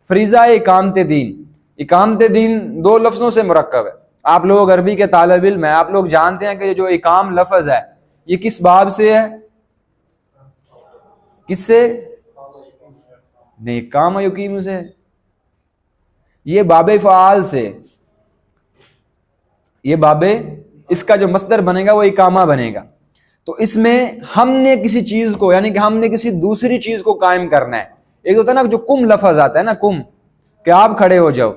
فریضہ اقامت دین. اقامت دین دو لفظوں سے مرکب ہے. آپ لوگ عربی کے طالب علم ہیں, آپ لوگ جانتے ہیں کہ یہ جو اقام لفظ ہے یہ کس باب سے ہے؟ کس سے؟ نہیں, کام یقیم سے, یہ باب فعال سے. یہ باب, اس کا جو مصدر بنے گا وہ اقامہ بنے گا. تو اس میں ہم نے کسی چیز کو, یعنی کہ ہم نے کسی دوسری چیز کو قائم کرنا ہے. ایک ہوتا ہے نا جو کم لفظ آتا ہے نا, کم, کہ آپ کھڑے ہو جاؤ,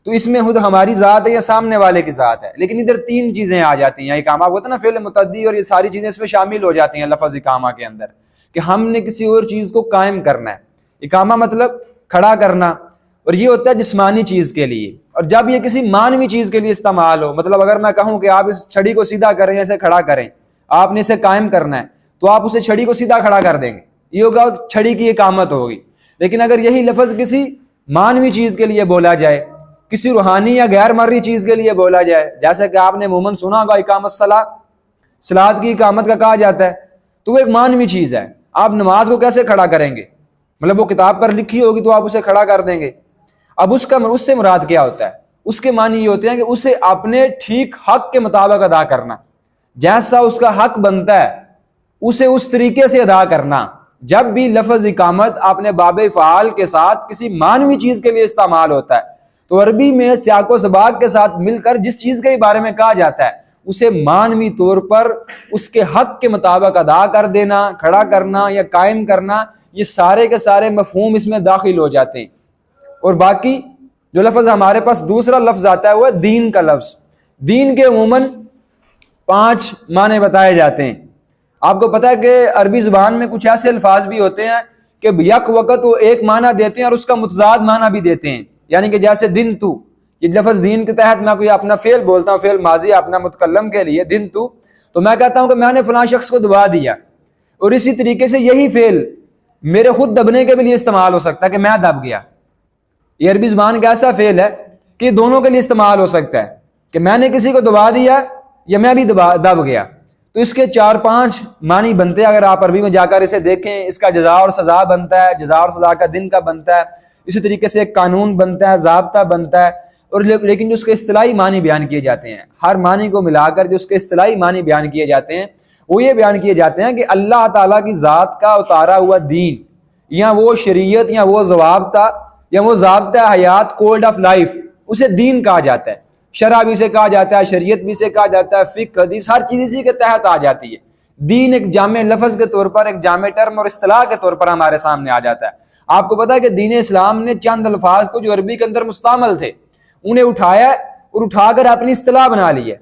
تو اس میں خود ہماری ذات ہے یا سامنے والے کی ذات ہے. لیکن ادھر تین چیزیں آ جاتی ہیں. اقامہ ہوتا ہے نا فعل متعدی, اور یہ ساری چیزیں اس میں شامل ہو جاتی ہیں لفظ اقامہ کے اندر, کہ ہم نے کسی اور چیز کو قائم کرنا ہے. اقامہ مطلب کھڑا کرنا, اور یہ ہوتا ہے جسمانی چیز کے لیے. اور جب یہ کسی مانوی چیز کے لیے استعمال ہو, مطلب اگر میں کہوں کہ آپ اس چھڑی کو سیدھا کریں, اسے کھڑا کریں, آپ نے اسے قائم کرنا ہے, تو آپ اسے چھڑی کو سیدھا کھڑا کر دیں گے, یہ ہوگا چھڑی کی اقامت ہوگی. لیکن اگر یہی لفظ کسی مانوی چیز کے لیے بولا جائے, کسی روحانی یا غیر مرئی چیز کے لیے بولا جائے, جیسا کہ آپ نے عموماً سنا ہوگا اقامت الصلاۃ, صلاۃ کی اقامت کا کہا جاتا ہے, تو وہ ایک مانوی چیز ہے. آپ نماز کو کیسے کھڑا کریں گے؟ مطلب وہ کتاب پر لکھی ہوگی تو آپ اسے کھڑا کر دیں گے. اب اس سے مراد کیا ہوتا ہے؟ اس کے معنی یہ ہوتے ہیں کہ اسے اپنے ٹھیک حق کے مطابق ادا کرنا, جیسا اس کا حق بنتا ہے اسے اس طریقے سے ادا کرنا. جب بھی لفظ اقامت اپنے باب فعال کے ساتھ کسی مانوی چیز کے لیے استعمال ہوتا ہے, تو عربی میں سیاق و سباق کے ساتھ مل کر جس چیز کے بارے میں کہا جاتا ہے اسے مانوی طور پر اس کے حق کے مطابق ادا کر دینا, کھڑا کرنا یا قائم کرنا, یہ سارے کے سارے مفہوم اس میں داخل ہو جاتے ہیں. اور باقی جو لفظ ہمارے پاس دوسرا لفظ آتا ہے وہ ہے دین کا لفظ. دین کے عموماً 5 معنی بتائے جاتے ہیں. آپ کو پتا ہے کہ عربی زبان میں کچھ ایسے الفاظ بھی ہوتے ہیں کہ یک وقت وہ ایک معنی دیتے ہیں اور اس کا متضاد معنی بھی دیتے ہیں. یعنی کہ جیسے دن تو, یہ لفظ دین کے تحت میں کوئی اپنا فعل بولتا ہوں, فعل ماضی اپنا متکلم کے لیے دن تو میں کہتا ہوں کہ میں نے فلاں شخص کو دبا دیا, اور اسی طریقے سے یہی فعل میرے خود دبنے کے لیے استعمال ہو سکتا ہے کہ میں دب گیا. یہ عربی زبان کا ایسا فعل ہے کہ دونوں کے لیے استعمال ہو سکتا ہے کہ میں نے کسی کو دبا دیا یا میں بھی دب گیا. تو اس کے 4-5 معنی بنتے ہیں. اگر آپ عربی میں جا کر اسے دیکھیں, اس کا جزا اور سزا بنتا ہے, جزا اور سزا کا دن کا بنتا ہے. اسی طریقے سے ایک قانون بنتا ہے, ضابطہ بنتا ہے. اور لیکن جو اس کے اصطلاحی معنی بیان کیے جاتے ہیں, ہر معنی کو ملا کر جو اس کے اصطلاحی معنی بیان کیے جاتے ہیں وہ یہ بیان کیے جاتے ہیں کہ اللہ تعالیٰ کی ذات کا اتارا ہوا دین, یا وہ شریعت, یا وہ ضوابطہ, یا وہ ضابطہ حیات, کوڈ آف لائف, اسے دین کہا جاتا ہے. شرع بھی سے کہا جاتا ہے, شریعت بھی سے کہا جاتا ہے, فقہ, حدیث, ہر چیز اسی کے تحت آ جاتی ہے. دین ایک جامع لفظ کے طور پر, ایک جامع ٹرم اور اصطلاح کے طور پر ہمارے سامنے آ جاتا ہے. آپ کو پتا ہے کہ دین اسلام نے چند الفاظ کو جو عربی کے اندر مستعمل تھے انہیں اٹھایا اور اٹھا کر اپنی اصطلاح بنا لی ہے.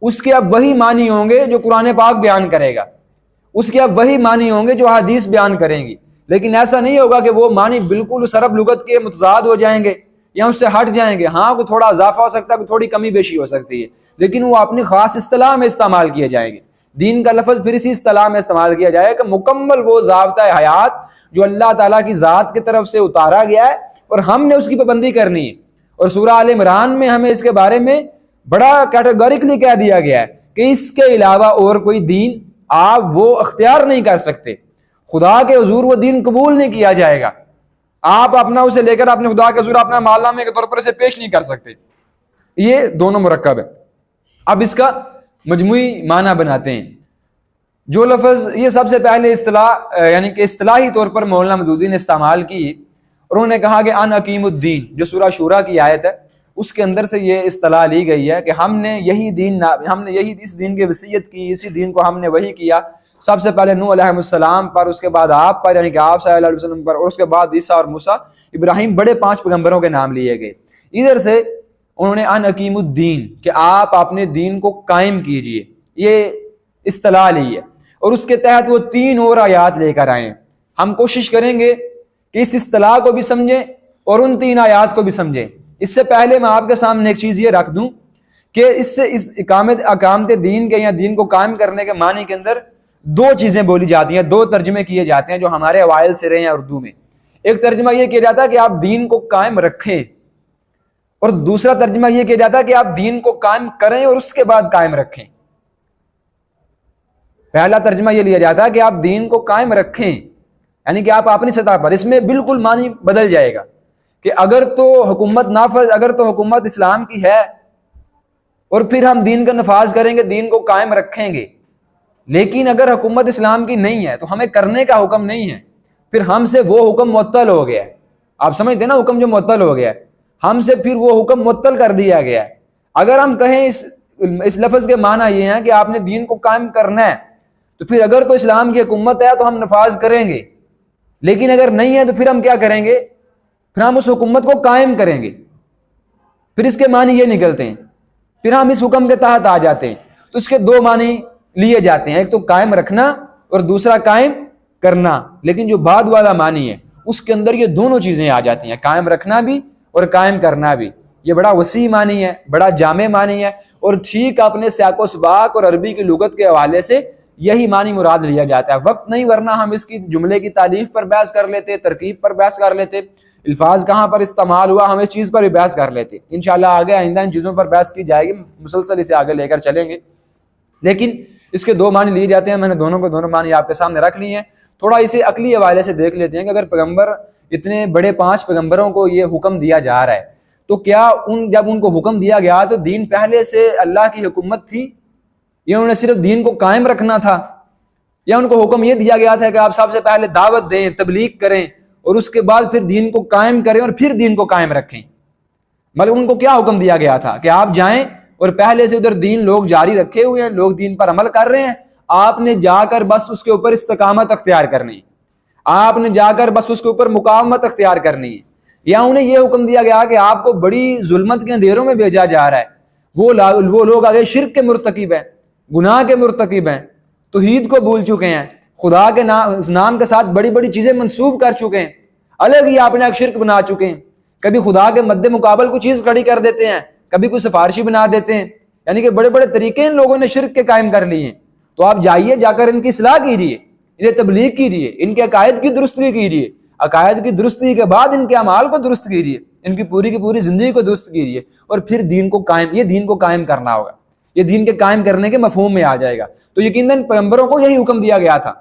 اس کے اب وہی معنی ہوں گے جو قرآن پاک بیان کرے گا, اس کے اب وہی معنی ہوں گے جو حدیث بیان کریں گی. لیکن ایسا نہیں ہوگا کہ وہ معنی بالکل اس عرب لغت کے متضاد ہو جائیں گے یا اس سے ہٹ جائیں گے. ہاں کوئی تھوڑا اضافہ ہو سکتا ہے, کوئی تھوڑی کمی بیشی ہو سکتی ہے, لیکن وہ اپنی خاص اصطلاح میں استعمال کیے جائیں گے. دین کا لفظ پھر اسی اصطلاح میں استعمال کیا جائے کہ مکمل وہ ضابطہ حیات جو اللہ تعالیٰ کی ذات کی طرف سے اتارا گیا ہے اور ہم نے اس کی پابندی کرنی ہے. اور سورہ آل عمران میں ہمیں اس کے بارے میں بڑا کیٹیگوریکلی کہہ دیا گیا ہے کہ اس کے علاوہ اور کوئی دین آپ وہ اختیار نہیں کر سکتے. خدا کے حضور وہ دین قبول نہیں کیا جائے گا. آپ اپنا اسے لے کر اپنے خدا کے حضور اپنا مال نامے کے طور پر اسے پیش نہیں کر سکتے. یہ دونوں مرکب ہے. اب اس کا مجموعی معنی بناتے ہیں. جو لفظ یہ سب سے پہلے اصطلاح یعنی کہ اصطلاحی طور پر مولانا مودودی نے استعمال کی, اور انہوں نے کہا کہ ان حکیم الدین, جو سورہ شورا کی آیت ہے اس کے اندر سے یہ اصطلاح لی گئی ہے کہ ہم نے یہی اس دین کی وصیت کی, اسی دین کو ہم نے وحی کیا. سب سے پہلے نوح علیہ السلام پر, اس کے بعد آپ پر یعنی کہ آپ صلی اللہ علیہ وسلم پر, اور اس کے بعد عیسیٰ اور موسیٰ, ابراہیم, بڑے 5 پیغمبروں کے نام لیے گئے. ادھر سے انہوں نے ان حکیم الدین کہ آپ اپنے دین کو قائم کیجئے, یہ اصطلاح لی ہے. اور اس کے تحت وہ 3 اور آیات لے کر آئے. ہم کوشش کریں گے کہ اس اصطلاح کو بھی سمجھیں اور ان 3 آیات کو بھی سمجھیں. اس سے پہلے میں آپ کے سامنے ایک چیز یہ رکھ دوں کہ اس اقامت دین کے یا دین کو قائم کرنے کے معنی کے اندر 2 چیزیں بولی جاتی ہیں, 2 ترجمے کیے جاتے ہیں جو ہمارے اوائل سے رہے ہیں اردو میں. ایک ترجمہ یہ کیا جاتا ہے کہ آپ دین کو قائم رکھیں, اور دوسرا ترجمہ یہ کیا جاتا ہے کہ آپ دین کو قائم کریں اور اس کے بعد قائم رکھیں. پہلا ترجمہ یہ لیا جاتا ہے کہ آپ دین کو قائم رکھیں, یعنی کہ آپ اپنی سطح پر, اس میں بالکل معنی بدل جائے گا کہ اگر تو حکومت اسلام کی ہے اور پھر ہم دین کا نفاذ کریں گے، دین کو قائم رکھیں گے، لیکن اگر حکومت اسلام کی نہیں ہے تو ہمیں کرنے کا حکم نہیں ہے، پھر ہم سے وہ حکم معطل ہو گیا ہے۔ آپ سمجھتے ہیں نا، حکم جو معطل ہو گیا ہے، ہم سے پھر وہ حکم معطل کر دیا گیا ہے۔ اگر ہم کہیں اس لفظ کے معنی یہ ہے کہ آپ نے دین کو قائم کرنا ہے، تو پھر اگر تو اسلام کی حکومت ہے تو ہم نفاذ کریں گے، لیکن اگر نہیں ہے تو پھر ہم کیا کریں گے؟ پھر ہم اس حکومت کو قائم کریں گے۔ پھر اس کے معنی یہ نکلتے ہیں، پھر ہم اس حکم کے تحت آ جاتے ہیں۔ تو اس کے دو معنی لیے جاتے ہیں، ایک تو قائم رکھنا اور دوسرا قائم کرنا، لیکن جو بعد والا معنی ہے اس کے اندر یہ دونوں چیزیں آ جاتی ہیں، قائم رکھنا بھی اور قائم کرنا بھی۔ یہ بڑا وسیع معنی ہے، بڑا جامع معنی ہے، اور ٹھیک اپنے سیاق و سباق اور عربی کی لغت کے حوالے سے یہی معنی مراد لیا جاتا ہے۔ وقت نہیں، ورنہ ہم اس کی جملے کی تعریف پر بحث کر لیتے، ترکیب پر بحث کر لیتے، الفاظ کہاں پر استعمال ہوا ہم اس چیز پر بھی بحث کر لیتے۔ انشاءاللہ آگے آئندہ ان چیزوں پر بحث کی جائے گی، مسلسل اسے آگے لے کر چلیں گے، لیکن اس کے دو معنی لیے جاتے ہیں۔ میں نے دونوں معنی آپ کے سامنے رکھ لیے ہیں۔ تھوڑا اسے عقلی حوالے سے دیکھ لیتے ہیں کہ اگر پیغمبر، اتنے بڑے 5 پیغمبروں کو یہ حکم دیا جا رہا ہے، تو کیا جب ان کو حکم دیا گیا تو دین پہلے سے اللہ کی حکومت تھی، یا انہیں صرف دین کو قائم رکھنا تھا، یا ان کو حکم یہ دیا گیا تھا کہ آپ سب سے پہلے دعوت دیں، تبلیغ کریں، اور اس کے بعد پھر دین کو قائم کریں اور پھر دین کو قائم رکھیں؟ مطلب ان کو کیا حکم دیا گیا تھا کہ آپ جائیں اور پہلے سے ادھر دین لوگ جاری رکھے ہوئے ہیں، لوگ دین پر عمل کر رہے ہیں، آپ نے جا کر بس اس کے اوپر استقامت اختیار کرنی ہے، آپ نے جا کر بس اس کے اوپر مقاومت اختیار کرنی ہے؟ یا انہیں یہ حکم دیا گیا کہ آپ کو بڑی ظلمت کے اندھیروں میں بھیجا جا رہا ہے، وہ لوگ آگے شرک کے مرتکب ہیں، گناہ کے مرتکب ہیں، توحید کو بھول چکے ہیں، خدا کے نام کے ساتھ بڑی بڑی چیزیں منسوب کر چکے ہیں، الگ ہی آپ نے ایک شرک بنا چکے ہیں، کبھی خدا کے مد مقابل کوئی چیز کھڑی کر دیتے ہیں، کبھی کوئی سفارشی بنا دیتے ہیں، یعنی کہ بڑے بڑے طریقے ان لوگوں نے شرک کے قائم کر لیے ہیں۔ تو آپ جائیے، جا کر ان کی اصلاح کیجیے، انہیں تبلیغ کیجیے، ان کے عقائد کی درستگی کیجیے، عقائد کی درستگی کے بعد ان کے اعمال کو درست کیجیے، ان کی پوری زندگی کو درست کیجیے، اور پھر دین کو قائم کرنا ہوگا، یہ دین کے قائم کرنے کے مفہوم میں آ جائے گا۔ تو یقیناً پیغمبروں کو یہی حکم دیا گیا تھا،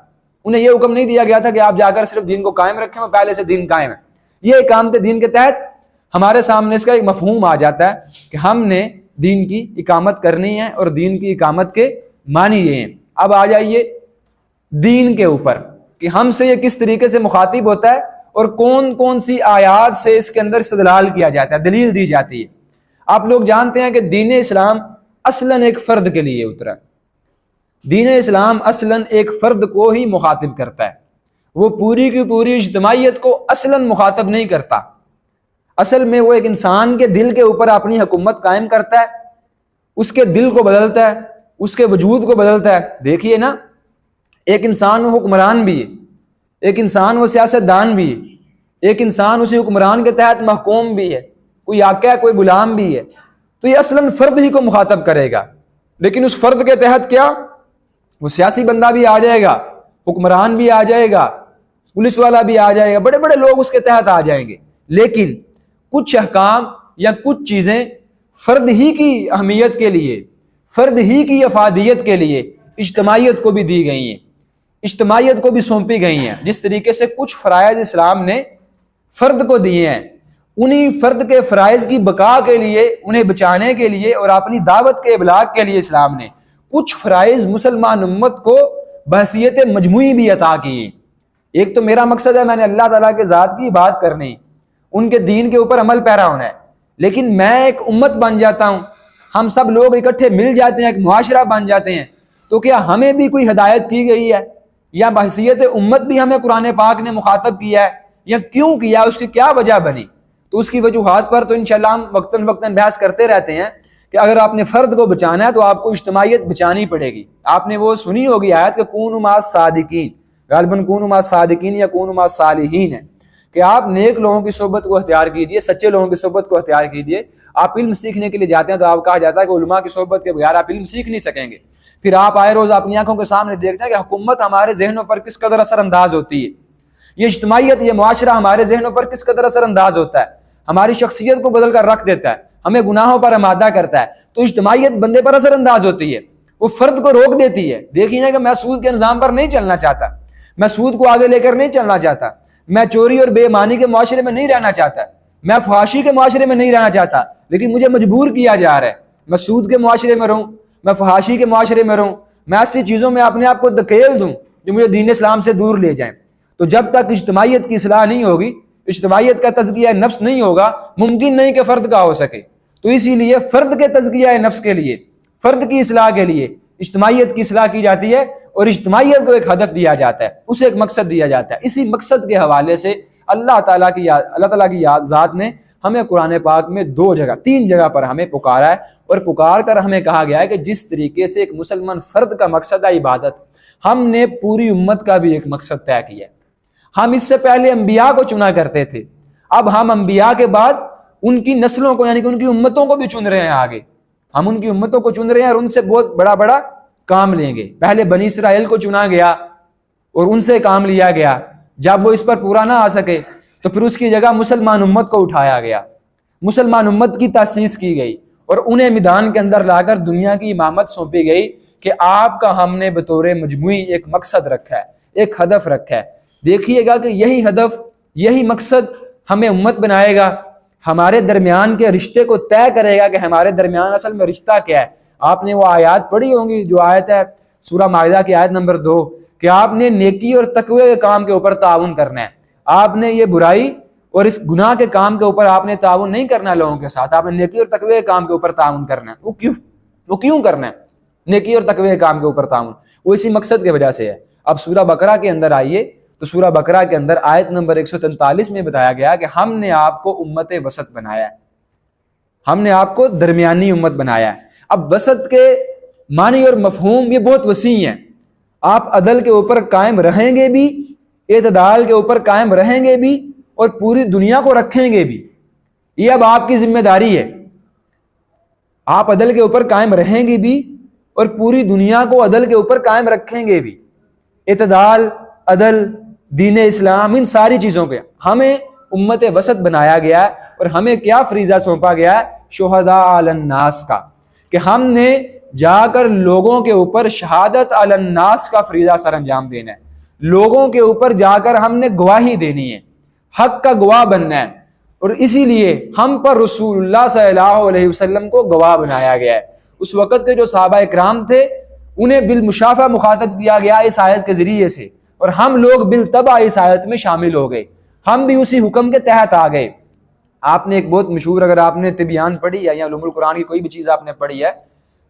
انہیں یہ حکم نہیں دیا گیا تھا کہ آپ جا کر صرف دین کو قائم رکھیں اور پہلے سے دین قائم ہے۔ یہ اقامت دین کے تحت ہمارے سامنے اس کا ایک مفہوم آ جاتا ہے کہ ہم نے دین کی اقامت کرنی ہے، اور دین کی اقامت کے معنی یہ ہیں۔ اب آ جائیے دین کے اوپر کہ ہم سے یہ کس طریقے سے مخاطب ہوتا ہے، اور کون کون سی آیات سے اس کے اندر استدلال کیا جاتا ہے، دلیل دی جاتی ہے۔ آپ لوگ جانتے ہیں کہ دین اسلام اصلاً ایک فرد کے لیے اترا ہے، دین اسلام اصلاً ایک فرد کو ہی مخاطب کرتا ہے، وہ پوری کی پوری اجتماعیت کو اصلاً مخاطب نہیں کرتا۔ اصل میں وہ ایک انسان کے دل کے اوپر اپنی حکومت قائم کرتا ہے، اس کے دل کو بدلتا ہے، اس کے وجود کو بدلتا ہے۔ دیکھیے نا، ایک انسان وہ حکمران بھی ہے، ایک انسان وہ سیاست دان بھی ہے، ایک انسان اسی حکمران کے تحت محکوم بھی ہے، کوئی آقا ہے، کوئی غلام بھی ہے، تو یہ اصلاً فرد ہی کو مخاطب کرے گا۔ لیکن اس فرد کے تحت کیا، وہ سیاسی بندہ بھی آ جائے گا، حکمران بھی آ جائے گا، پولیس والا بھی آ جائے گا، بڑے بڑے لوگ اس کے تحت آ جائیں گے، لیکن کچھ احکام یا کچھ چیزیں فرد ہی کی اہمیت کے لیے، فرد ہی کی افادیت کے لیے اجتماعیت کو بھی دی گئی ہیں، اجتماعیت کو بھی سونپی گئی ہیں۔ جس طریقے سے کچھ فرائض اسلام نے فرد کو دیے ہیں، انہی فرد کے فرائض کی بقا کے لیے، انہیں بچانے کے لیے اور اپنی دعوت کے ابلاغ کے لیے اسلام نے کچھ فرائض مسلمان امت کو بحثیت مجموعی بھی عطا کی۔ ایک تو میرا مقصد ہے، میں نے اللہ تعالیٰ کے ذات کی بات کرنی، ان کے دین کے اوپر عمل پیرا ہونا ہے، لیکن میں ایک امت بن جاتا ہوں، ہم سب لوگ اکٹھے مل جاتے ہیں، ایک معاشرہ بن جاتے ہیں، تو کیا ہمیں بھی کوئی ہدایت کی گئی ہے، یا بحثیت امت بھی ہمیں قرآن پاک نے مخاطب کیا ہے، یا کیوں کیا، اس کی کیا وجہ بنی؟ تو اس کی وجوہات پر تو انشاءاللہ ہم وقتاً بحث کرتے رہتے ہیں کہ اگر آپ نے فرد کو بچانا ہے تو آپ کو اجتماعیت بچانی پڑے گی۔ آپ نے وہ سنی ہوگی آیت کہ کونوا مع الصادقین، غالباً کونوا مع الصادقین یا کونوا مع الصالحین ہے، کہ آپ نیک لوگوں کی صحبت کو اختیار کیجیے، سچے لوگوں کی صحبت کو اختیار کیجیے۔ آپ علم سیکھنے کے لیے جاتے ہیں تو آپ کہا جاتا ہے کہ علماء کی صحبت کے بغیر آپ علم سیکھ نہیں سکیں گے۔ پھر آپ آئے روز اپنی آنکھوں کے سامنے دیکھتے ہیں کہ حکومت ہمارے ذہنوں پر کس قدر اثر انداز ہوتی ہے، یہ اجتماعیت، یہ معاشرہ ہمارے ذہنوں پر کس قدر اثر انداز ہوتا ہے، ہماری شخصیت کو بدل کر رکھ دیتا ہے، ہمیں گناہوں پر آمادہ کرتا ہے۔ تو اجتماعیت بندے پر اثر انداز ہوتی ہے، وہ فرد کو روک دیتی ہے۔ دیکھیے نا کہ میں سود کے نظام پر نہیں چلنا چاہتا، میں سود کو آگے لے کر نہیں چلنا چاہتا، میں چوری اور بے ایمانی کے معاشرے میں نہیں رہنا چاہتا، میں فحاشی کے معاشرے میں نہیں رہنا چاہتا لیکن مجھے مجبور کیا جا رہا ہے، میں سود کے معاشرے میں رہوں، میں فحاشی کے معاشرے میں رہوں، میں ایسی چیزوں میں اپنے آپ کو دھکیل دوں جو مجھے دین اسلام سے دور لے جائیں۔ تو جب تک اجتماعیت کی اصلاح نہیں ہوگی، اجتماعیت کا تزکیہ نفس نہیں ہوگا، ممکن نہیں کہ فرد کا ہو سکے۔ تو اسی لیے فرد کے تزکیہ نفس کے لیے، فرد کی اصلاح کے لیے اجتماعیت کی اصلاح کی جاتی ہے، اور اجتماعیت کو ایک ہدف دیا جاتا ہے، اسے ایک مقصد دیا جاتا ہے۔ اسی مقصد کے حوالے سے اللہ تعالیٰ کی ذات نے ہمیں قرآن پاک میں 3 جگہ پر ہمیں پکارا ہے، اور پکار کر ہمیں کہا گیا ہے کہ جس طریقے سے ایک مسلمان فرد کا مقصد ہے عبادت، ہم نے پوری امت کا بھی ایک مقصد طے کیا ہے۔ ہم اس سے پہلے انبیاء کو چنا کرتے تھے، اب ہم انبیاء کے بعد ان کی نسلوں کو یعنی کہ ان کی امتوں کو بھی چن رہے ہیں۔ آگے ہم ان کی امتوں کو چن رہے ہیں اور ان سے بہت بڑا بڑا کام لیں گے۔ پہلے بنی اسرائیل کو چنا گیا اور ان سے کام لیا گیا، جب وہ اس پر پورا نہ آ سکے تو پھر اس کی جگہ مسلمان امت کو اٹھایا گیا، مسلمان امت کی تاسیس کی گئی، اور انہیں میدان کے اندر لا کر دنیا کی امامت سونپی گئی کہ آپ کا ہم نے بطور مجموعی ایک مقصد رکھا ہے، ایک ہدف رکھا ہے۔ دیکھیے گا کہ یہی ہدف، یہی مقصد ہمیں امت بنائے گا، ہمارے درمیان کے رشتے کو طے کرے گا کہ ہمارے درمیان اصل میں رشتہ کیا ہے۔ آپ نے وہ آیات پڑھی ہوں گی جو آیت ہے سورہ مائدہ کی آیت نمبر 2 کہ آپ نے نیکی اور تقوی کے کام کے اوپر تعاون کرنا ہے، آپ نے یہ برائی اور اس گناہ کے کام کے اوپر آپ نے تعاون نہیں کرنا لوگوں کے ساتھ، آپ نے نیکی اور تقوی کے کام کے اوپر تعاون کرنا ہے۔ وہ کیوں کرنا ہے نیکی اور تقوی کے کام کے اوپر تعاون؟ وہ اسی مقصد کی وجہ سے ہے۔ اب سورہ بقرہ کے اندر آئیے تو سورہ بقرہ کے اندر آیت نمبر 143 میں بتایا گیا کہ ہم نے آپ کو امت وسط بنایا ہے، ہم نے آپ کو درمیانی امت بنایا ہے۔ اب وسط کے معنی اور مفہوم یہ بہت وسیع ہیں، آپ عدل کے اوپر قائم رہیں گے بھی، اعتدال کے اوپر قائم رہیں گے بھی، اور پوری دنیا کو رکھیں گے بھی۔ یہ اب آپ کی ذمہ داری ہے، آپ عدل کے اوپر قائم رہیں گے بھی اور پوری دنیا کو عدل کے اوپر قائم رکھیں گے بھی۔ اعتدال، عدل، دین اسلام، ان ساری چیزوں پہ ہمیں امت وسط بنایا گیا ہے، اور ہمیں کیا فریضہ سونپا گیا ہے؟ شہداء علی الناس کا، کہ ہم نے جا کر لوگوں کے اوپر شہادت علی الناس کا فریضہ سر انجام دینا ہے، لوگوں کے اوپر جا کر ہم نے گواہی دینی ہے، حق کا گواہ بننا ہے، اور اسی لیے ہم پر رسول اللہ صلی اللہ علیہ وسلم کو گواہ بنایا گیا ہے۔ اس وقت کے جو صحابہ اکرام تھے انہیں بالمشافہ مخاطب کیا گیا اس آیت کے ذریعے سے، اور ہم لوگ بالطبع اس آیت میں شامل ہو گئے، ہم بھی اسی حکم کے تحت آ گئے۔ آپ نے ایک بہت مشہور، اگر آپ نے طبیان پڑھی ہے یا علوم القرآن کی کوئی بھی چیز آپ نے پڑھی ہے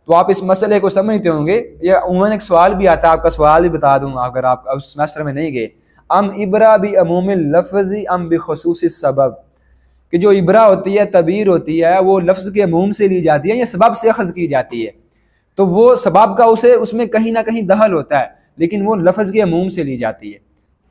تو آپ اس مسئلے کو سمجھتے ہوں گے۔ یہ عموماً ایک سوال بھی آتا ہے، آپ کا سوال بھی بتا دوں اگر آپ اس سیمسٹر میں نہیں گئے، ام ابرا بعموم اللفظ ام بخصوص السبب، کہ جو ابرا ہوتی ہے، تعبیر ہوتی ہے، وہ لفظ کے عموم سے لی جاتی ہے یا سبب سے اخذ کی جاتی ہے، تو وہ سبب کا اس میں کہیں نہ کہیں دخل ہوتا ہے، لیکن وہ لفظ کے عموم سے لی جاتی ہے۔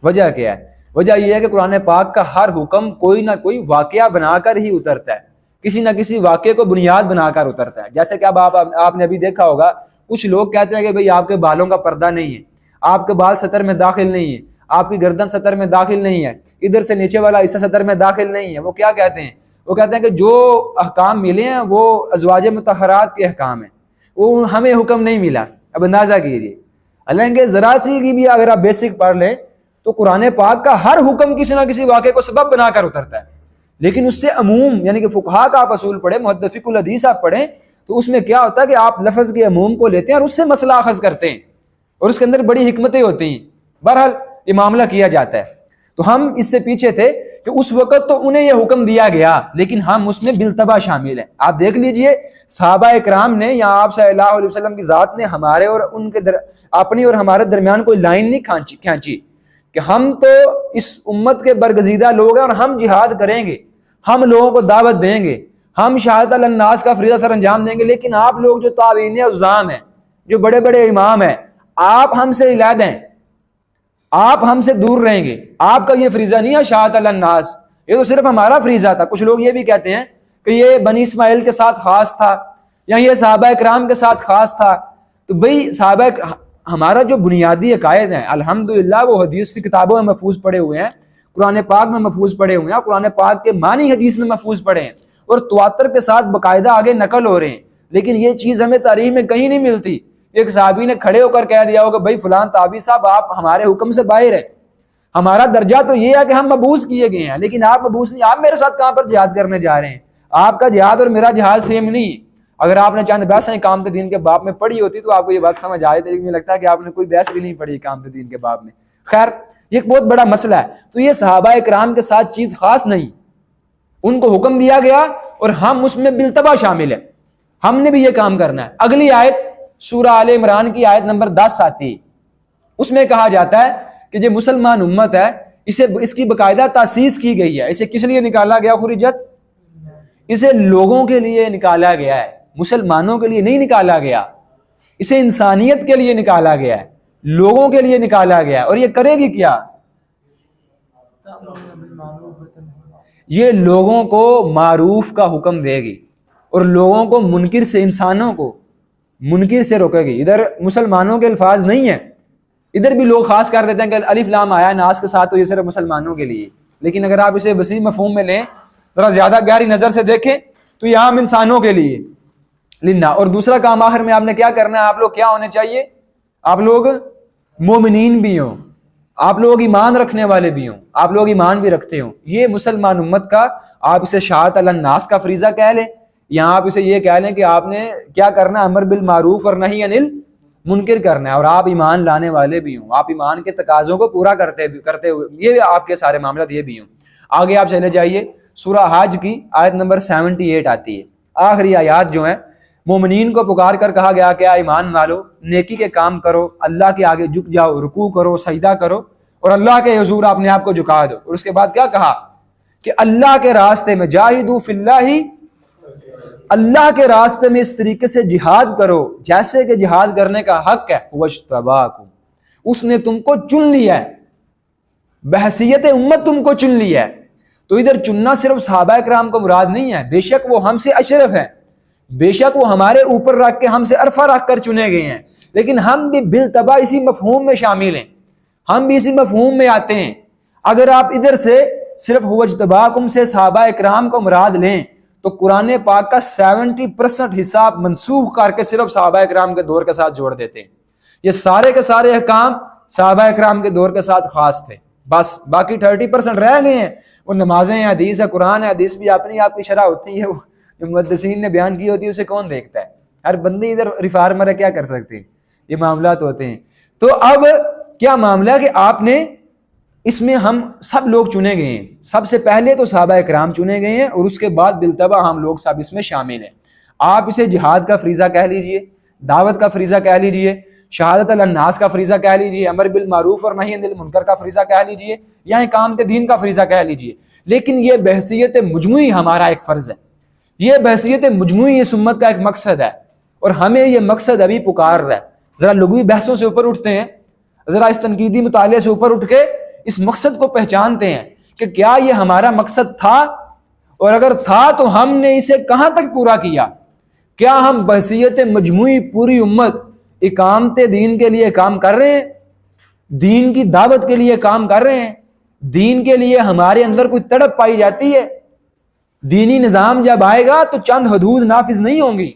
وجہ کیا ہے؟ وجہ یہ ہے کہ قرآن پاک کا ہر حکم کوئی نہ کوئی واقعہ بنا کر ہی اترتا ہے، کسی نہ کسی واقعے کو بنیاد بنا کر اترتا ہے۔ جیسے کہ اب آپ نے ابھی دیکھا ہوگا، کچھ لوگ کہتے ہیں کہ بھئی آپ کے بالوں کا پردہ نہیں ہے، آپ کے بال سطر میں داخل نہیں ہے، آپ کی گردن سطر میں داخل نہیں ہے، ادھر سے نیچے والا حصہ سطر میں داخل نہیں ہے۔ وہ کیا کہتے ہیں؟ وہ کہتے ہیں کہ جو احکام ملے ہیں وہ ازواج مطہرات کے احکام ہیں، وہ ہمیں حکم نہیں ملا۔ اب اندازہ کیجیے، حالانکہ ذرا سی کی بھی اگر آپ بیسک پڑھ لیں تو قرآن پاک کا ہر حکم کسی نہ کسی واقعے کو سبب بنا کر اترتا ہے، لیکن اس سے عموم یعنی کہ فقہا کا آپ اصول پڑھیں، محدث الحدیث آپ پڑھیں تو اس میں کیا ہوتا ہے کہ آپ لفظ کے عموم کو لیتے ہیں اور اس سے مسئلہ اخذ کرتے ہیں، اور اس کے اندر بڑی حکمتیں ہوتی ہیں۔ بہرحال یہ معاملہ کیا جاتا ہے۔ تو ہم اس سے پیچھے تھے کہ اس وقت تو انہیں یہ حکم دیا گیا لیکن ہم اس میں بالطبع شامل ہیں۔ آپ دیکھ لیجئے صحابہ اکرام نے یا آپ صلی اللہ علیہ وسلم کی ذات نے ہمارے اور ان کے اپنی اور ہمارے درمیان کوئی لائن نہیں کھینچی کہ ہم تو اس امت کے برگزیدہ لوگ ہیں اور ہم جہاد کریں گے، ہم لوگوں کو دعوت دیں گے، ہم شہادت علی الناس کا فریضہ سر انجام دیں گے، لیکن آپ لوگ جو تابعین عظام ہیں، جو بڑے بڑے امام ہیں، آپ ہم سے علیحدہ ہیں، آپ ہم سے دور رہیں گے، آپ کا یہ فریضہ نہیں ہے شہادت علی الناس، یہ تو صرف ہمارا فریضہ تھا۔ کچھ لوگ یہ بھی کہتے ہیں کہ یہ بنی اسماعیل کے ساتھ خاص تھا یا یہ صحابہ اکرام کے ساتھ خاص تھا۔ تو بھئی صحابہ ہمارا جو بنیادی عقائد ہیں الحمدللہ وہ حدیث کی کتابوں میں محفوظ پڑے ہوئے ہیں، قرآن پاک میں محفوظ پڑے ہوئے ہیں، قرآن پاک کے معنی حدیث میں محفوظ پڑے ہیں اور تواتر کے ساتھ باقاعدہ آگے نقل ہو رہے ہیں، لیکن یہ چیز ہمیں تاریخ میں کہیں نہیں ملتی۔ ایک صحابی نے کھڑے ہو کر کہہ دیا ہو کہ بھائی فلان تابعی صاحب آپ ہمارے حکم سے باہر ہیں، ہمارا درجہ تو یہ ہے کہ ہم مبعوث کیے گئے ہیں، لیکن آپ مبعوث نہیں. آپ میرے ساتھ کہاں پر جہاد کرنے جا رہے ہیں؟ آپ کا جہاد اور میرا جہاد سیم نہیں. اگر آپ نے چند بحثیں اقامت دین کے باب میں پڑھی ہوتی تو آپ کو یہ بات سمجھ آئی تھی، لیکن مجھے لگتا ہے کہ آپ نے کوئی بحث بھی نہیں پڑھی اقامت دین کے باب میں. خیر، یہ ایک بہت بڑا مسئلہ ہے. تو یہ صحابہ کرام کے ساتھ چیز خاص نہیں، ان کو حکم دیا گیا اور ہم اس میں بالتبع شامل ہیں، ہم نے بھی یہ کام کرنا ہے. اگلی آیت سورہ آل عمران کی آیت نمبر 10 آتی ہے، اس میں کہا جاتا ہے کہ جو مسلمان امت ہے اس کی باقاعدہ تاسیس کی گئی ہے. اسے کس لیے نکالا گیا؟ خرجت، اسے لوگوں کے لیے نکالا گیا ہے، مسلمانوں کے لیے نہیں نکالا گیا. اسے انسانیت کے لیے نکالا گیا ہے، لوگوں کے لیے نکالا گیا ہے. اور یہ کرے گی کیا؟ یہ لوگوں کو معروف کا حکم دے گی اور لوگوں کو منکر سے، انسانوں کو منکر سے روکے گی. ادھر مسلمانوں کے الفاظ نہیں ہیں، ادھر بھی لوگ خاص کر دیتے ہیں کہ الف لام آیا ناس کے ساتھ تو یہ صرف مسلمانوں کے لیے. لیکن اگر آپ اسے وسیع مفہوم میں لیں، ذرا زیادہ گہری نظر سے دیکھیں تو یہ عام انسانوں کے لیے لنا. اور دوسرا کام آخر میں آپ نے کیا کرنا ہے؟ آپ لوگ کیا ہونے چاہیے؟ آپ لوگ مومنین بھی ہوں، آپ لوگ ایمان رکھنے والے بھی ہوں، آپ لوگ ایمان بھی رکھتے ہوں. یہ مسلمان امت کا، آپ اسے شہادت علی الناس کا فریضہ کہہ لیں، یا آپ اسے یہ کہہ لیں کہ آپ نے کیا کرنا ہے؟ امر بالمعروف اور نہی عن المنکر کرنا ہے. اور آپ ایمان لانے والے بھی ہوں، آپ ایمان کے تقاضوں کو پورا کرتے ہوئے، یہ آپ کے سارے معاملات یہ بھی ہوں. آگے آپ چلے جائیے، سورہ حج کی آیت نمبر 78 آتی ہے. آخری آیات جو ہیں، مومنین کو پکار کر کہا گیا کہ ایمان والو نیکی کے کام کرو، اللہ کے آگے جھک جاؤ، رکوع کرو، سجدہ کرو اور اللہ کے حضور اپنے آپ کو جھکا دو. اور اس کے بعد کیا کہا کہ اللہ کے راستے میں جاہدوا فی اللہ، اللہ کے راستے میں اس طریقے سے جہاد کرو جیسے کہ جہاد کرنے کا حق ہے. وَاجْتَبَاكُمْ، اس نے تم کو چن لیا ہے، بحیثیت امت تم کو چن لیا ہے. تو ادھر چننا صرف صحابہ کرام کو مراد نہیں ہے، بے شک وہ ہم سے اشرف ہیں، بے شک وہ ہمارے اوپر رکھ کے ہم سے عرفہ رکھ کر چنے گئے ہیں، لیکن ہم بھی بالتبع اسی مفہوم میں شامل ہیں، ہم بھی اسی مفہوم میں آتے ہیں. اگر آپ ادھر سے صرف وَاجْتَبَاكُمْ سے صحابہ کرام کو مراد لیں تو قرآن پاک کا 70% حصہ آپ منسوخ کر کے صرف صحابہ کرام کے دور کے ساتھ جوڑ دیتے ہیں. یہ سارے کے سارے احکام صحابہ کرام کے دور کے ساتھ خاص تھے، بس باقی 30% رہ گئے ہیں. وہ نمازیں ہیں، حدیث ہے، قرآن ہے، حدیث بھی اپنی آپ کی شرح ہوتی ہے، جو محدثین نے بیان کی ہوتی ہے اسے کون دیکھتا ہے؟ ہر بندے ادھر ریفارمر ہے، کیا کر سکتے ہیں؟ یہ معاملات ہوتے ہیں. تو اب کیا معاملہ ہے کہ آپ نے اس میں ہم سب لوگ چنے گئے ہیں، سب سے پہلے تو صحابہ کرام چنے گئے ہیں اور اس کے بعد بالتبع ہم لوگ سب اس میں شامل ہیں. آپ اسے جہاد کا فریضہ کہہ لیجئے، دعوت کا فریضہ کہہ لیجئے، شہادت علی الناس کا فریضہ کہہ لیجئے، امر بالمعروف اور نہی عن المنکر کا فریضہ کہہ لیجئے، یا اقامت دین کا فریضہ کہہ لیجئے. لیکن یہ بحیثیت مجموعی ہمارا ایک فرض ہے، یہ بحیثیت مجموعی اس امت کا ایک مقصد ہے، اور ہمیں یہ مقصد ابھی پکار رہا ہے. ذرا لغوی بحثوں سے اوپر اٹھتے ہیں، ذرا اس تنقیدی مطالعے سے اوپر اٹھ کے اس مقصد کو پہچانتے ہیں کہ کیا یہ ہمارا مقصد تھا، اور اگر تھا تو ہم نے اسے کہاں تک پورا کیا؟ کیا ہم بحیثیت مجموعی پوری امت اقامت دین کے لیے کام کر رہے ہیں؟ دین کی دعوت کے لیے کام کر رہے ہیں؟ دین کے لیے ہمارے اندر کوئی تڑپ پائی جاتی ہے؟ دینی نظام جب آئے گا تو چند حدود نافذ نہیں ہوں گی.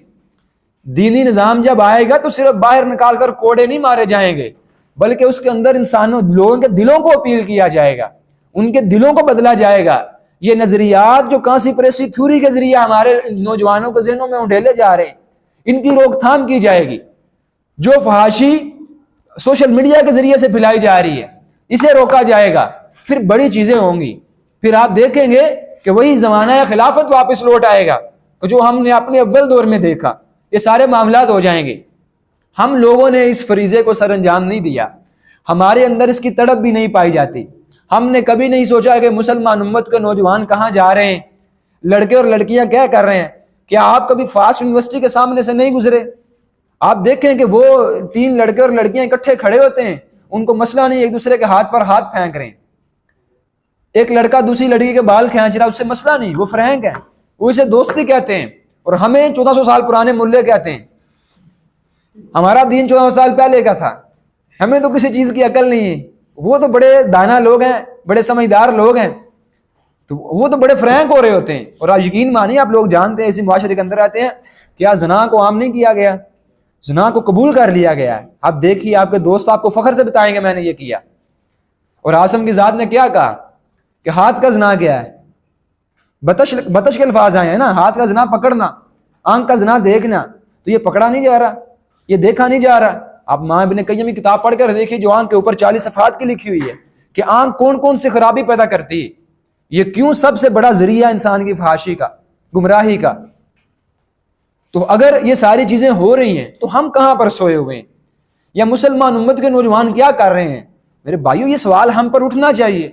دینی نظام جب آئے گا تو صرف باہر نکال کر کوڑے نہیں مارے جائیں گے، بلکہ اس کے اندر انسانوں، لوگوں کے دلوں کو اپیل کیا جائے گا، ان کے دلوں کو بدلا جائے گا. یہ نظریات جو کانسپریسی تھیوری کے ذریعے ہمارے نوجوانوں کے ذہنوں میں اڈھیلے جا رہے ہیں، ان کی روک تھام کی جائے گی. جو فحاشی سوشل میڈیا کے ذریعے سے پھیلائی جا رہی ہے، اسے روکا جائے گا. پھر بڑی چیزیں ہوں گی، پھر آپ دیکھیں گے کہ وہی زمانہ خلافت واپس لوٹ آئے گا جو ہم نے اپنے اول دور میں دیکھا. یہ سارے معاملات ہو جائیں گے. ہم لوگوں نے اس فریضے کو سر انجام نہیں دیا، ہمارے اندر اس کی تڑپ بھی نہیں پائی جاتی. ہم نے کبھی نہیں سوچا کہ مسلمان امت کے نوجوان کہاں جا رہے ہیں، لڑکے اور لڑکیاں کیا کر رہے ہیں. کیا آپ کبھی فاسٹ یونیورسٹی کے سامنے سے نہیں گزرے؟ آپ دیکھیں کہ وہ 3 لڑکے اور لڑکیاں اکٹھے کھڑے ہوتے ہیں، ان کو مسئلہ نہیں ایک دوسرے کے ہاتھ پر ہاتھ پھینک رہے ہیں. ایک لڑکا دوسری لڑکی کے بال کھینچ رہا ہے، اس سے مسئلہ نہیں، وہ فرینک ہے، وہ اسے دوستی کہتے ہیں. اور ہمیں 1400 سال پرانے ملے کہتے ہیں. ہمارا دین 1400 سال پہلے کا تھا، ہمیں تو کسی چیز کی عقل نہیں ہے. وہ تو بڑے دانا لوگ ہیں، بڑے سمجھدار لوگ ہیں، تو وہ تو بڑے فرینک ہو رہے ہوتے ہیں. اور یقین مانیے آپ لوگ جانتے ہیں، اسی معاشرے کے اندر آتے ہیں، کیا زنا کو عام نہیں کیا گیا؟ زنا کو قبول کر لیا گیا ہے. آپ دیکھیے، آپ کے دوست آپ کو فخر سے بتائیں گے میں نے یہ کیا. اور عاصم کی ذات نے کیا کہا کہ ہاتھ کا زنا کیا ہے؟ بطش کے الفاظ آئے ہیں نا، ہاتھ کا زنا پکڑنا، آنکھ کا زنا دیکھنا، تو یہ پکڑا نہیں جا رہا، یہ دیکھا نہیں جا رہا۔ آپ ماں ابن قیم کی کتاب پڑھ کر دیکھیے جو آنکھ کے اوپر 40 صفحات کی لکھی ہوئی ہے کہ آنکھ کون کون سی خرابی پیدا کرتی ہے، یہ کیوں سب سے بڑا ذریعہ انسان کی فحاشی کا، گمراہی کا۔ تو اگر یہ ساری چیزیں ہو رہی ہیں تو ہم کہاں پر سوئے ہوئے ہیں؟ یا مسلمان امت کے نوجوان کیا کر رہے ہیں؟ میرے بھائیو، یہ سوال ہم پر اٹھنا چاہیے،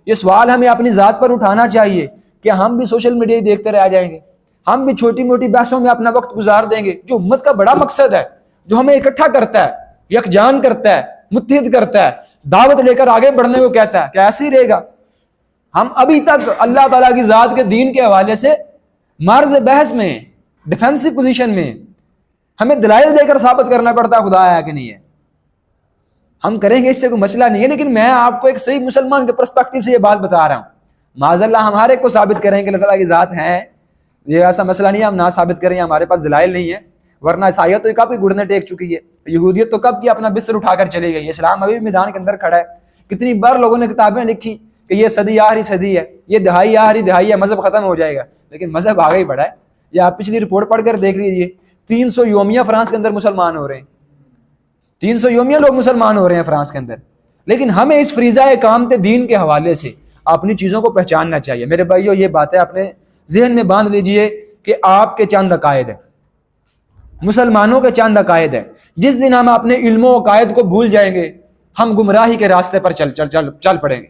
یہ سوال ہمیں اپنی ذات پر اٹھانا چاہیے کہ ہم بھی سوشل میڈیا ہی دیکھتے رہ جائیں گے، ہم بھی چھوٹی موٹی بحثوں میں اپنا وقت گزار دیں گے؟ جو امت کا بڑا مقصد ہے، جو ہمیں اکٹھا کرتا ہے، یکجان کرتا ہے، متحد کرتا ہے، دعوت لے کر آگے بڑھنے کو کہتا ہے، کیا ایسے ہی رہے گا؟ ہم ابھی تک اللہ تعالیٰ کی ذات کے دین کے حوالے سے مرز بحث میں، ڈیفینسو پوزیشن میں، ہمیں دلائل دے کر ثابت کرنا پڑتا ہے خدا ہے کہ نہیں ہے۔ ہم کریں گے، اس سے کوئی مسئلہ نہیں ہے، لیکن میں آپ کو ایک صحیح مسلمان کے پرسپیکٹو سے یہ بات بتا رہا ہوں۔ معاذ اللہ ہمارے کو ثابت کریں کہ اللہ تعالیٰ کی ذات ہے، یہ ایسا مسئلہ نہیں ہے ہم نہ ثابت کریں، ہمارے پاس دلائل نہیں ہے، ورنہ عیسائیت تو کب ہی گھڑنے ٹیک چکی ہے، یہودیت تو کب کی اپنا بستر اٹھا کر چلی گئی ہے، اسلام ابھی بھی میدان کے اندر کھڑا ہے۔ کتنی بار لوگوں نے کتابیں لکھی کہ یہ صدی آخری صدی ہے، یہ دہائی آخری دہائی ہے، مذہب ختم ہو جائے گا، لیکن مذہب آگے ہی بڑھا ہے۔ یہ آپ پچھلی رپورٹ پڑھ کر دیکھ لیجیے، 300 یومیہ فرانس کے اندر مسلمان ہو رہے ہیں، 300 یومیہ لوگ مسلمان ہو رہے ہیں فرانس کے اندر۔ لیکن ہمیں اس فریضہ اقامت دین کے حوالے سے اپنی چیزوں کو پہچاننا چاہیے۔ میرے بھائیو، یہ باتیں اپنے ذہن میں باندھ لیجئے کہ آپ کے چند عقائد ہیں، مسلمانوں کے چند عقائد ہیں۔ جس دن ہم اپنے علم و عقائد کو بھول جائیں گے، ہم گمراہی کے راستے پر چل پڑیں گے۔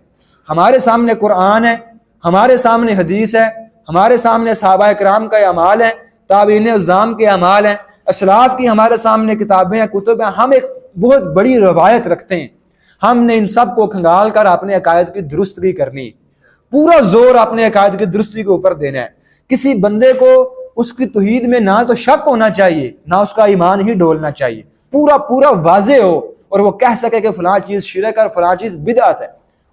ہمارے سامنے قرآن ہے، ہمارے سامنے حدیث ہے، ہمارے سامنے صحابہ کرام کا اعمال ہے، تابعین عظام کے اعمال ہیں، اسلاف کی ہمارے سامنے کتابیں ہیں، کتب ہیں۔ ہم ایک بہت بڑی روایت رکھتے ہیں، ہم نے ان سب کو کھنگال کر اپنے عقائد کی درستگی کرنی، پورا زور اپنے عقائد کی درستگی کے اوپر دینا ہے۔ کسی بندے کو اس کی توحید میں نہ تو شک ہونا چاہیے، نہ اس کا ایمان ہی ڈولنا چاہیے، پورا واضح ہو اور وہ کہہ سکے کہ فلاں چیز شرک اور فلاں چیز بدعت ہے،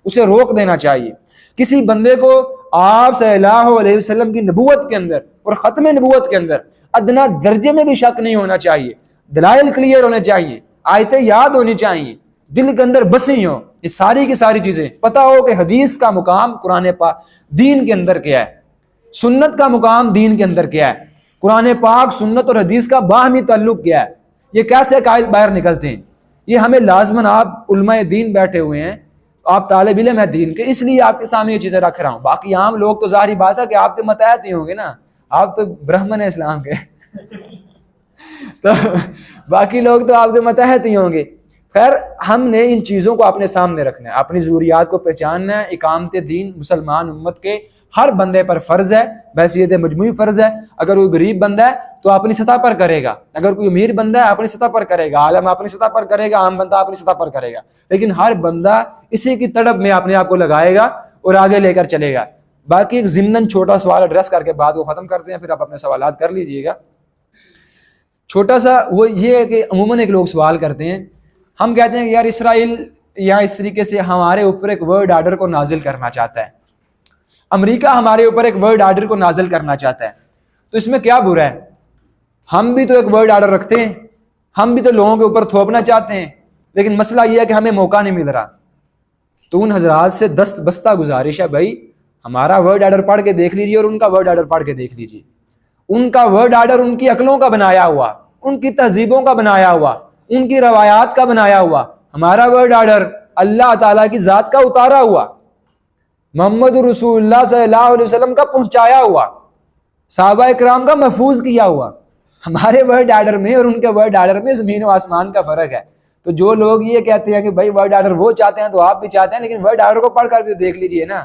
اسے روک دینا چاہیے۔ کسی بندے کو آپ صلی اللہ علیہ وسلم کی نبوت کے اندر اور ختم نبوت کے اندر ادنا درجے میں بھی شک نہیں ہونا چاہیے، دلائل کلیئر ہونے چاہیے، آیتیں یاد ہونی چاہیے، دل کے اندر بسی ہوں، یہ ساری کی ساری چیزیں پتہ ہو کہ حدیث کا مقام قرآن پاک دین کے اندر کیا ہے، سنت کا مقام دین کے اندر کیا ہے، قرآن پاک سنت اور حدیث کا باہمی تعلق کیا ہے، یہ کیسے عقائد باہر نکلتے ہیں۔ یہ ہمیں لازماً، آپ علماء دین بیٹھے ہوئے ہیں، آپ طالب علم ہے دین کے، اس لیے آپ کے سامنے یہ چیزیں رکھ رہا ہوں۔ باقی عام لوگ تو ظاہری بات ہے کہ آپ کے متحد ہی ہوں گے نا، آپ تو برہمن ہیں اسلام کے تو باقی لوگ تو آپ کے متحد ہی ہوں گے۔ خیر، ہم نے ان چیزوں کو اپنے سامنے رکھنا ہے، اپنی ضروریات کو پہچاننا ہے۔ اقامت دین مسلمان امت کے ہر بندے پر فرض ہے، بحیثیت مجموعی فرض ہے۔ اگر کوئی غریب بندہ ہے تو اپنی سطح پر کرے گا، اگر کوئی امیر بندہ ہے اپنی سطح پر کرے گا، عالم اپنی سطح پر کرے گا، عام بندہ اپنی سطح پر کرے گا، لیکن ہر بندہ اسی کی تڑپ میں اپنے آپ کو لگائے گا اور آگے لے کر چلے گا۔ باقی ایک ضمناً چھوٹا سوال ایڈریس کر کے بات کو ختم کرتے ہیں، پھر آپ اپنے سوالات کر لیجئے گا۔ چھوٹا سا وہ یہ ہے کہ عموماً ایک لوگ سوال کرتے ہیں، ہم کہتے ہیں کہ یار اسرائیل یا اس طریقے سے ہمارے اوپر ایک ورڈ آرڈر کو نازل کرنا چاہتا ہے، امریکہ ہمارے اوپر ایک ورڈ آرڈر کو نازل کرنا چاہتا ہے، تو اس میں کیا برا ہے؟ ہم بھی تو ایک ورڈ آرڈر رکھتے ہیں، ہم بھی تو لوگوں کے اوپر تھوپنا چاہتے ہیں، لیکن مسئلہ یہ ہے کہ ہمیں موقع نہیں مل رہا۔ تو ان حضرات سے دست بستہ گزارش ہے، بھائی ہمارا ورڈ آرڈر پڑھ کے دیکھ لیجیے اور ان کا ورڈ آرڈر پڑھ کے دیکھ لیجیے۔ ان کا ورڈ آرڈر ان کی عقلوں کا بنایا ہوا، ان کی تہذیبوں کا بنایا ہوا، ان کی روایات کا بنایا ہوا۔ ہمارا ورڈ آرڈر اللہ تعالیٰ کی ذات کا اتارا ہوا، محمد رسول اللہ صلی اللہ علیہ وسلم کا پہنچایا ہوا، صحابہ اکرام کا محفوظ کیا ہوا۔ ہمارے ورڈ آرڈر میں اور ان کے ورڈ آرڈر میں زمین و آسمان کا فرق ہے۔ تو جو لوگ یہ کہتے ہیں کہ بھائی ورڈ آرڈر وہ چاہتے ہیں تو آپ بھی چاہتے ہیں، لیکن ورڈ آرڈر کو پڑھ کر بھی دیکھ لیجئے نا،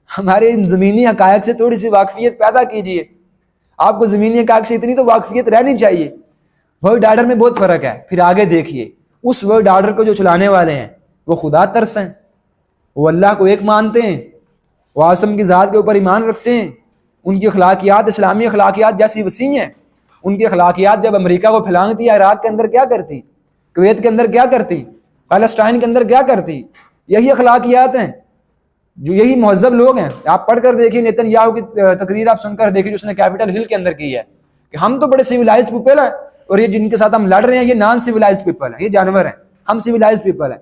ہمارے ان زمینی حقائق سے تھوڑی سی واقفیت پیدا کیجئے۔ آپ کو زمینی حقائق سے اتنی تو واقفیت رہنی چاہیے۔ ورڈ آرڈر میں بہت فرق ہے۔ پھر آگے دیکھیے، اس ورڈ آرڈر کو جو چلانے والے ہیں وہ خدا ترس ہیں، وہ اللہ کو ایک مانتے ہیں، وہ آسم کی ذات کے اوپر ایمان رکھتے ہیں، ان کی اخلاقیات اسلامی اخلاقیات جیسی وسیع ہیں۔ ان کی اخلاقیات جب امریکہ کو پھیلانگتی، عراق کے اندر کیا کرتی، کویت کے اندر کیا کرتی، فلسطین کے اندر کیا کرتی، یہی اخلاقیات ہیں، جو یہی مہذب لوگ ہیں۔ آپ پڑھ کر دیکھیے نیتن یاہو کی تقریر، آپ سن کر دیکھیے جو اس نے کیپٹل ہل کے اندر کی ہے، کہ ہم تو بڑے سیولائزڈ پیپل ہیں اور یہ جن کے ساتھ ہم لڑ رہے ہیں یہ نان سیولائزڈ پیپل ہیں، یہ جانور ہیں، ہم سیولائزڈ پیپل ہیں۔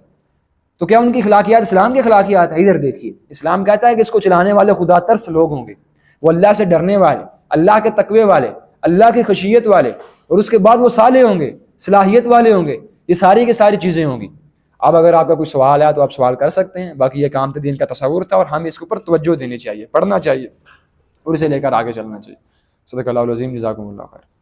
تو کیا ان کی اخلاقیات اسلام کی اخلاقیات ہے؟ ادھر دیکھیے، اسلام کہتا ہے کہ اس کو چلانے والے خدا ترس لوگ ہوں گے، وہ اللہ سے ڈرنے والے، اللہ کے تقوی والے، اللہ کی خشیت والے، اور اس کے بعد وہ صالح ہوں گے، صلاحیت والے ہوں گے، یہ ساری کی ساری چیزیں ہوں گی۔ اب اگر آپ کا کوئی سوال ہے تو آپ سوال کر سکتے ہیں، باقی یہ کام دین کا تصور تھا اور ہمیں اس کے اوپر توجہ دینی چاہیے، پڑھنا چاہیے اور اسے لے کر آگے چلنا چاہیے۔ صدق اللہ العظیم، جزاکم اللہ خیر۔